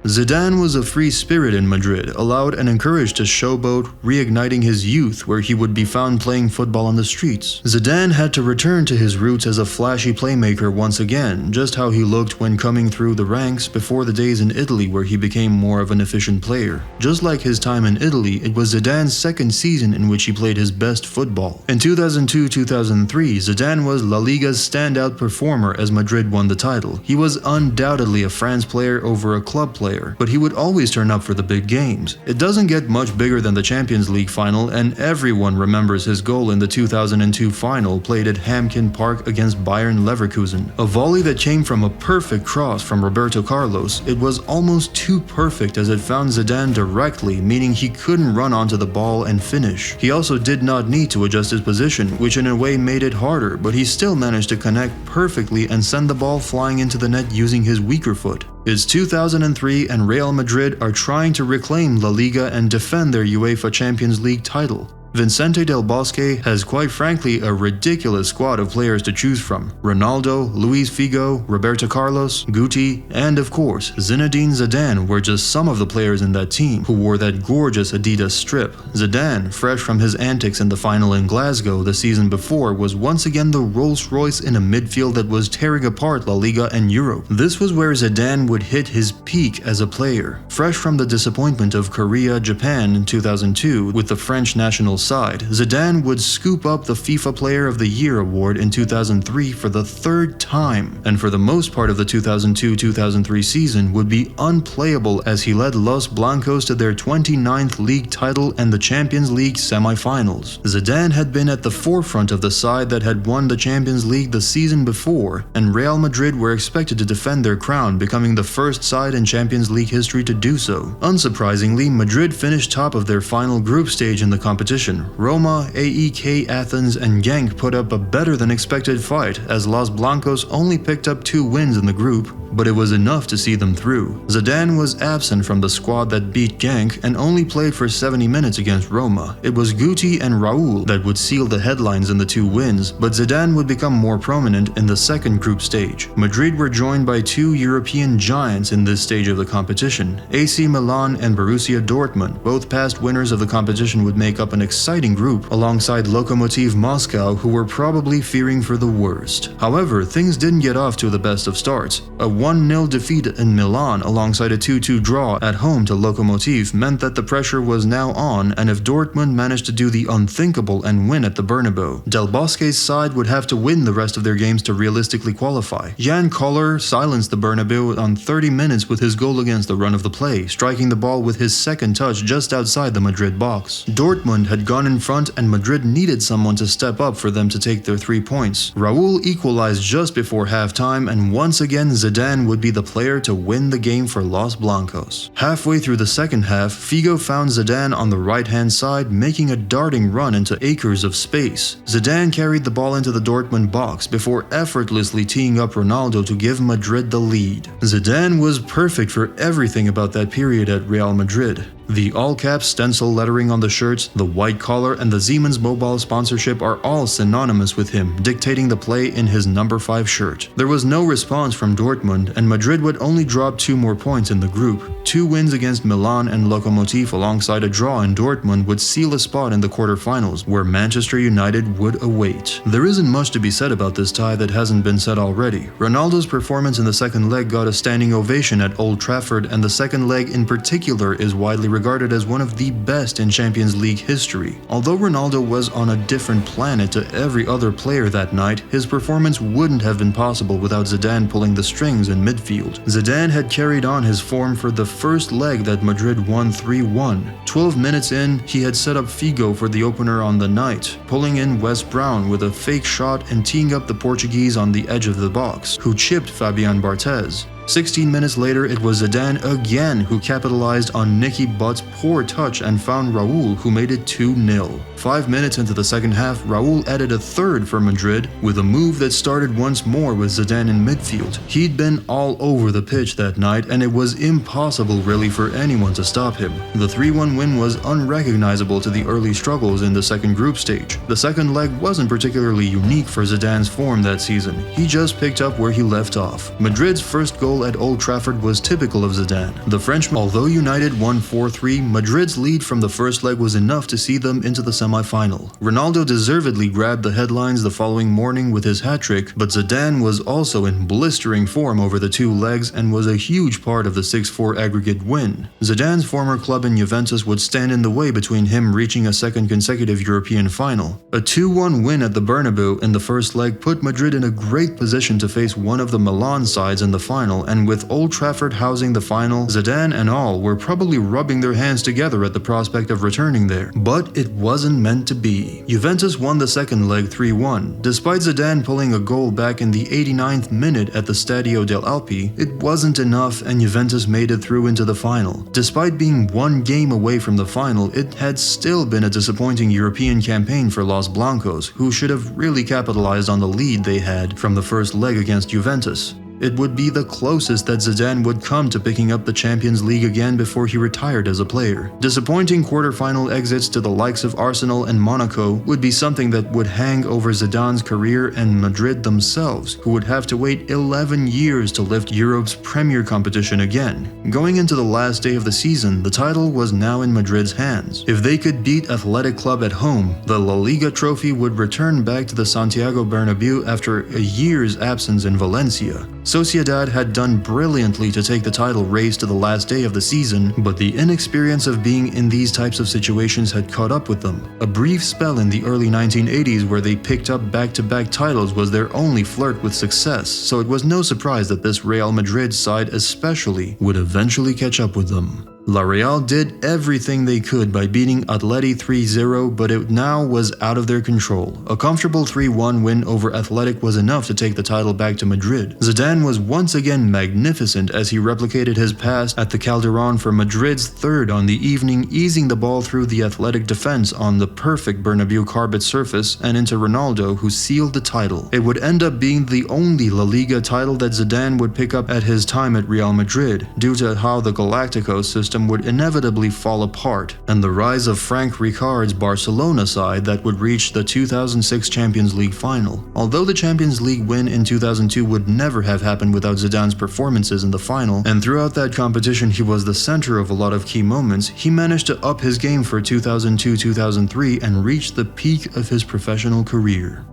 A: Zidane was a free spirit in Madrid, allowed and encouraged to showboat, reigniting his youth where he would be found playing football on the streets. Zidane had to return to his roots as a flashy playmaker once again, just how he looked when coming through the ranks before the days in Italy where he became more of an efficient player. Just like his time in Italy, it was Zidane's 2nd season in which he played his best football. In 2002-2003, Zidane was La Liga's standout performer as Madrid won the title. He was undoubtedly a France player over a club player, but he would always turn up for the big games. It doesn't get much bigger than the Champions League final, and everyone remembers his goal in the 2002 final played at Hampden Park against Bayern Leverkusen. A volley that came from a perfect cross from Roberto Carlos. It was almost too perfect as it found Zidane directly, meaning he couldn't run onto the ball and finish. He also did not need to adjust his position, which in a way made it harder, but he still managed to connect perfectly and send the ball flying into the net using his weaker foot. It's 2003 and Real Madrid are trying to reclaim La Liga and defend their UEFA Champions League title. Vicente Del Bosque has quite frankly a ridiculous squad of players to choose from. Ronaldo, Luis Figo, Roberto Carlos, Guti, and of course, Zinedine Zidane were just some of the players in that team who wore that gorgeous Adidas strip. Zidane, fresh from his antics in the final in Glasgow the season before, was once again the Rolls-Royce in a midfield that was tearing apart La Liga and Europe. This was where Zidane would hit his peak as a player. Fresh from the disappointment of Korea, Japan in 2002 with the French national side, Zidane would scoop up the FIFA Player of the Year award in 2003 for the 3rd time, and for the most part of the 2002-2003 season would be unplayable as he led Los Blancos to their 29th league title and the Champions League semi-finals. Zidane had been at the forefront of the side that had won the Champions League the season before, and Real Madrid were expected to defend their crown, becoming the first side in Champions League history to do so. Unsurprisingly, Madrid finished top of their final group stage in the competition. Roma, AEK Athens, and Genk put up a better-than-expected fight as Los Blancos only picked up 2 wins in the group, but it was enough to see them through. Zidane was absent from the squad that beat Genk and only played for 70 minutes against Roma. It was Guti and Raul that would seal the headlines in the 2 wins, but Zidane would become more prominent in the 2nd group stage. Madrid were joined by 2 European giants in this stage of the competition. AC Milan and Borussia Dortmund, both past winners of the competition, would make up an exciting group alongside Lokomotiv Moscow, who were probably fearing for the worst. However, things didn't get off to the best of starts. A 1-0 defeat in Milan alongside a 2-2 draw at home to Lokomotiv meant that the pressure was now on, and if Dortmund managed to do the unthinkable and win at the Bernabeu, Del Bosque's side would have to win the rest of their games to realistically qualify. Jan Koller silenced the Bernabeu on 30 minutes with his goal against the run of the play, striking the ball with his 2nd touch just outside the Madrid box. Dortmund had gone in front and Madrid needed someone to step up for them to take their 3 points. Raúl equalized just before halftime, and once again Zidane would be the player to win the game for Los Blancos. Halfway through the second half, Figo found Zidane on the right-hand side, making a darting run into acres of space. Zidane carried the ball into the Dortmund box before effortlessly teeing up Ronaldo to give Madrid the lead. Zidane was perfect for everything about that period at Real Madrid. The all-caps stencil lettering on the shirts, the white collar, and the Siemens Mobile sponsorship are all synonymous with him, dictating the play in his number 5 shirt. There was no response from Dortmund, and Madrid would only drop 2 more points in the group. 2 wins against Milan and Lokomotiv alongside a draw in Dortmund would seal a spot in the quarterfinals, where Manchester United would await. There isn't much to be said about this tie that hasn't been said already. Ronaldo's performance in the second leg got a standing ovation at Old Trafford, and the second leg in particular is widely regarded as one of the best in Champions League history. Although Ronaldo was on a different planet to every other player that night, his performance wouldn't have been possible without Zidane pulling the strings in midfield. Zidane had carried on his form for the first leg that Madrid won 3-1. 12 minutes in, he had set up Figo for the opener on the night, pulling in Wes Brown with a fake shot and teeing up the Portuguese on the edge of the box, who chipped Fabian Barthez. 16 minutes later, it was Zidane again who capitalized on Nicky Butt's poor touch and found Raúl, who made it 2-0. 5 minutes into the second half, Raúl added a third for Madrid with a move that started once more with Zidane in midfield. He'd been all over the pitch that night, and it was impossible really for anyone to stop him. The 3-1 win was unrecognizable to the early struggles in the second group stage. The second leg wasn't particularly unique for Zidane's form that season. He just picked up where he left off. Madrid's first goal at Old Trafford was typical of Zidane. The Frenchman, although United won 4-3, Madrid's lead from the first leg was enough to see them into the semi-final. Ronaldo deservedly grabbed the headlines the following morning with his hat-trick, but Zidane was also in blistering form over the 2 legs and was a huge part of the 6-4 aggregate win. Zidane's former club in Juventus would stand in the way between him reaching a second consecutive European final. A 2-1 win at the Bernabeu in the first leg put Madrid in a great position to face one of the Milan sides in the final, and with Old Trafford housing the final, Zidane and all were probably rubbing their hands together at the prospect of returning there. But it wasn't meant to be. Juventus won the second leg 3-1. Despite Zidane pulling a goal back in the 89th minute at the Stadio del Alpi, it wasn't enough and Juventus made it through into the final. Despite being 1 game away from the final, it had still been a disappointing European campaign for Los Blancos, who should have really capitalized on the lead they had from the first leg against Juventus. It would be the closest that Zidane would come to picking up the Champions League again before he retired as a player. Disappointing quarter-final exits to the likes of Arsenal and Monaco would be something that would hang over Zidane's career and Madrid themselves, who would have to wait 11 years to lift Europe's premier competition again. Going into the last day of the season, the title was now in Madrid's hands. If they could beat Athletic Club at home, the La Liga trophy would return back to the Santiago Bernabéu after a year's absence in Valencia. Sociedad had done brilliantly to take the title race to the last day of the season, but the inexperience of being in these types of situations had caught up with them. A brief spell in the early 1980s where they picked up back-to-back titles was their only flirt with success, so it was no surprise that this Real Madrid side especially would eventually catch up with them. La Real did everything they could by beating Atleti 3-0, but it now was out of their control. A comfortable 3-1 win over Athletic was enough to take the title back to Madrid. Zidane was once again magnificent as he replicated his past at the Calderón for Madrid's third on the evening, easing the ball through the Athletic defense on the perfect Bernabeu carpet surface and into Ronaldo, who sealed the title. It would end up being the only La Liga title that Zidane would pick up at his time at Real Madrid, due to how the Galacticos system would inevitably fall apart, and the rise of Frank Rijkaard's Barcelona side that would reach the 2006 Champions League final. Although the Champions League win in 2002 would never have happened without Zidane's performances in the final, and throughout that competition he was the center of a lot of key moments, he managed to up his game for 2002-2003 and reach the peak of his professional career.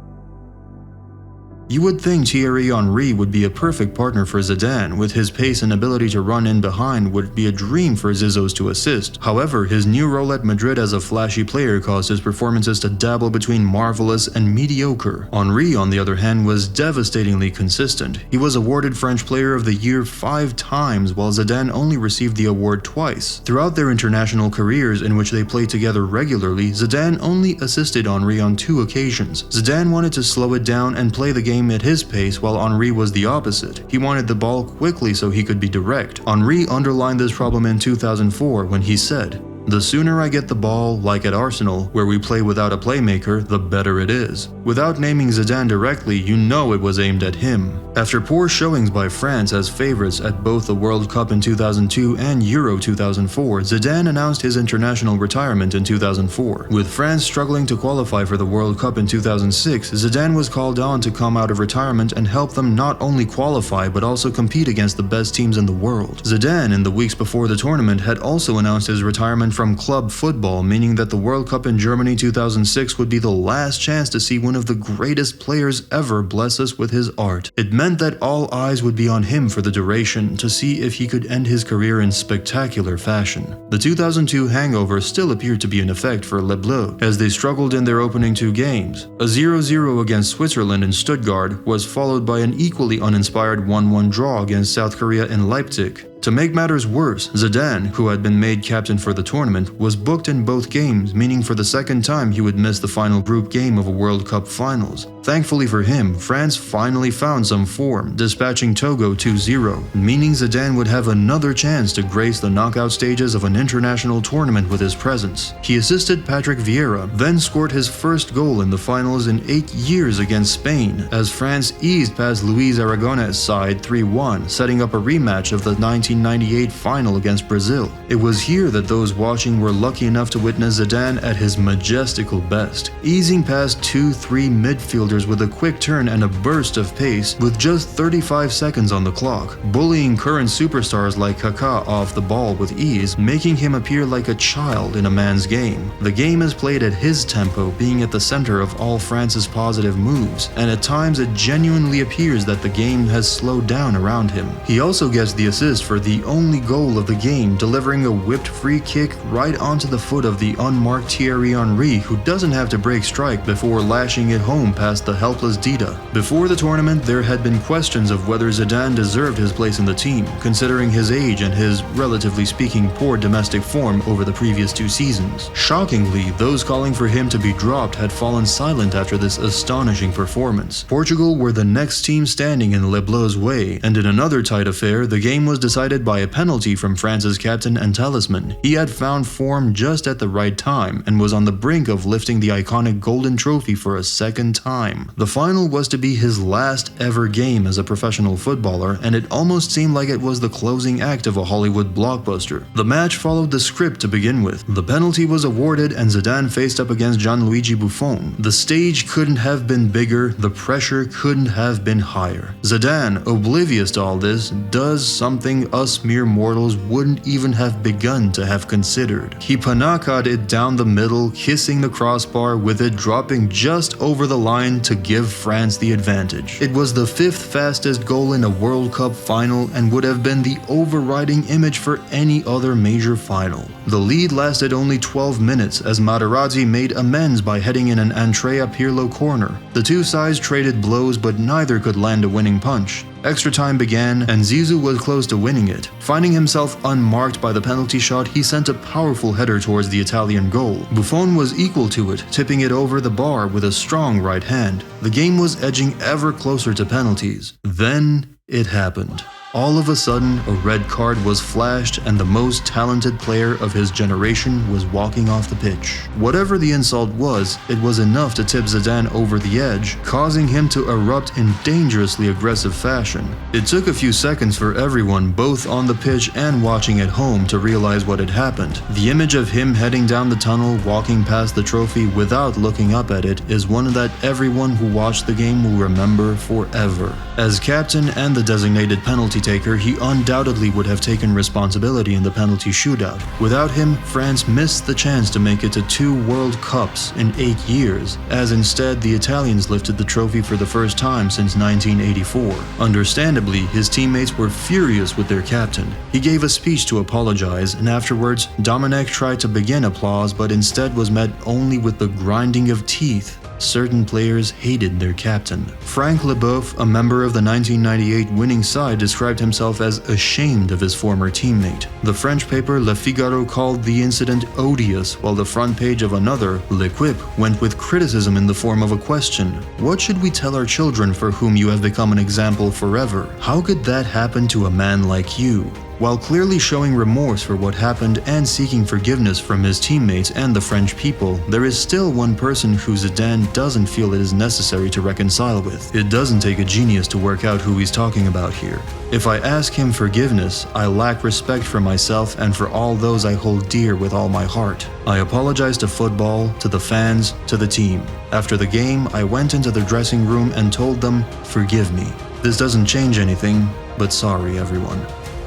A: You would think Thierry Henry would be a perfect partner for Zidane, with his pace and ability to run in behind would be a dream for Zizos to assist. However, his new role at Madrid as a flashy player caused his performances to dabble between marvelous and mediocre. Henry, on the other hand, was devastatingly consistent. He was awarded French Player of the Year 5 times, while Zidane only received the award twice. Throughout their international careers, in which they played together regularly, Zidane only assisted Henry on 2 occasions. Zidane wanted to slow it down and play the game at his pace, while Henry was the opposite. He wanted the ball quickly so he could be direct. Henry underlined this problem in 2004 when he said, "The sooner I get the ball, like at Arsenal, where we play without a playmaker, the better it is." Without naming Zidane directly, you know it was aimed at him. After poor showings by France as favorites at both the World Cup in 2002 and Euro 2004, Zidane announced his international retirement in 2004. With France struggling to qualify for the World Cup in 2006, Zidane was called on to come out of retirement and help them not only qualify but also compete against the best teams in the world. Zidane, in the weeks before the tournament, had also announced his retirement from club football, meaning that the World Cup in Germany 2006 would be the last chance to see one of the greatest players ever bless us with his art. It meant that all eyes would be on him for the duration, to see if he could end his career in spectacular fashion. The 2002 hangover still appeared to be in effect for Les Bleus, as they struggled in their opening 2 games. A 0-0 against Switzerland in Stuttgart was followed by an equally uninspired 1-1 draw against South Korea in Leipzig. To make matters worse, Zidane, who had been made captain for the tournament, was booked in both games, meaning for the second time he would miss the final group game of a World Cup finals. Thankfully for him, France finally found some form, dispatching Togo 2-0, meaning Zidane would have another chance to grace the knockout stages of an international tournament with his presence. He assisted Patrick Vieira, then scored his first goal in the finals in 8 years against Spain, as France eased past Luis Aragonés' side 3-1, setting up a rematch of the 1998 final against Brazil. It was here that those watching were lucky enough to witness Zidane at his majestical best, easing past 2-3 midfielders with a quick turn and a burst of pace with just 35 seconds on the clock, bullying current superstars like Kaká off the ball with ease, making him appear like a child in a man's game. The game is played at his tempo, being at the center of all France's positive moves, and at times it genuinely appears that the game has slowed down around him. He also gets the assist for the only goal of the game, delivering a whipped free kick right onto the foot of the unmarked Thierry Henry, who doesn't have to break strike before lashing it home past the helpless Dida. Before the tournament, there had been questions of whether Zidane deserved his place in the team, considering his age and his, relatively speaking, poor domestic form over the previous 2 seasons. Shockingly, those calling for him to be dropped had fallen silent after this astonishing performance. Portugal were the next team standing in Les Bleus' way, and in another tight affair, the game was decided by a penalty from France's captain and talisman. He had found form just at the right time and was on the brink of lifting the iconic golden trophy for a second time. The final was to be his last ever game as a professional footballer, and it almost seemed like it was the closing act of a Hollywood blockbuster. The match followed the script to begin with. The penalty was awarded and Zidane faced up against Gianluigi Buffon. The stage couldn't have been bigger, the pressure couldn't have been higher. Zidane, oblivious to all this, does something us mere mortals wouldn't even have begun to have considered. He panaka'd it down the middle, kissing the crossbar, with it dropping just over the line to give France the advantage. It was the 5th fastest goal in a World Cup final and would have been the overriding image for any other major final. The lead lasted only 12 minutes as Materazzi made amends by heading in an Andrea Pirlo corner. The 2 sides traded blows, but neither could land a winning punch. Extra time began, and Zizou was close to winning it. Finding himself unmarked by the penalty shot, he sent a powerful header towards the Italian goal. Buffon was equal to it, tipping it over the bar with a strong right hand. The game was edging ever closer to penalties. Then it happened. All of a sudden, a red card was flashed and the most talented player of his generation was walking off the pitch. Whatever the insult was, it was enough to tip Zidane over the edge, causing him to erupt in dangerously aggressive fashion. It took a few seconds for everyone, both on the pitch and watching at home, to realize what had happened. The image of him heading down the tunnel, walking past the trophy without looking up at it, is one that everyone who watched the game will remember forever. As captain and the designated penalty taker, he undoubtedly would have taken responsibility in the penalty shootout. Without him, France missed the chance to make it to 2 World Cups in 8 years, as instead the Italians lifted the trophy for the first time since 1984. Understandably, his teammates were furious with their captain. He gave a speech to apologize, and afterwards, Dominic tried to begin applause but instead was met only with the grinding of teeth. Certain players hated their captain. Frank Leboeuf, a member of the 1998 winning side, described himself as ashamed of his former teammate. The French paper Le Figaro called the incident odious, while the front page of another, L'Equipe, went with criticism in the form of a question. What should we tell our children for whom you have become an example forever? How could that happen to a man like you? While clearly showing remorse for what happened and seeking forgiveness from his teammates and the French people, there is still one person who Zidane doesn't feel it is necessary to reconcile with. It doesn't take a genius to work out who he's talking about here. If I ask him forgiveness, I lack respect for myself and for all those I hold dear with all my heart. I apologize to football, to the fans, to the team. After the game, I went into the dressing room and told them, forgive me. This doesn't change anything, but sorry everyone.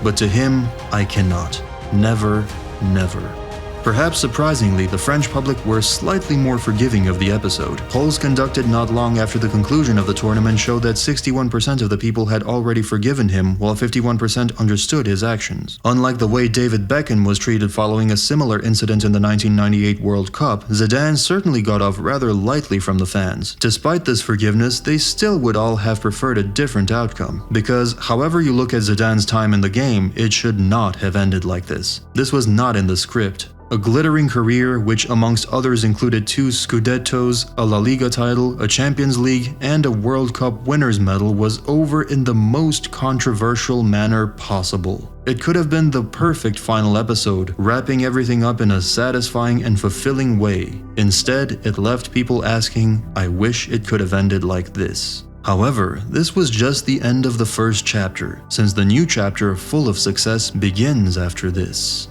A: But to him, I cannot. Never, never. Perhaps surprisingly, the French public were slightly more forgiving of the episode. Polls conducted not long after the conclusion of the tournament showed that 61% of the people had already forgiven him, while 51% understood his actions. Unlike the way David Beckham was treated following a similar incident in the 1998 World Cup, Zidane certainly got off rather lightly from the fans. Despite this forgiveness, they still would all have preferred a different outcome, because however you look at Zidane's time in the game, it should not have ended like this. This was not in the script. A glittering career, which amongst others included 2 Scudettos, a La Liga title, a Champions League, and a World Cup winner's medal, was over in the most controversial manner possible. It could have been the perfect final episode, wrapping everything up in a satisfying and fulfilling way. Instead, it left people asking, I wish it could have ended like this. However, this was just the end of the first chapter, since the new chapter full of success begins after this.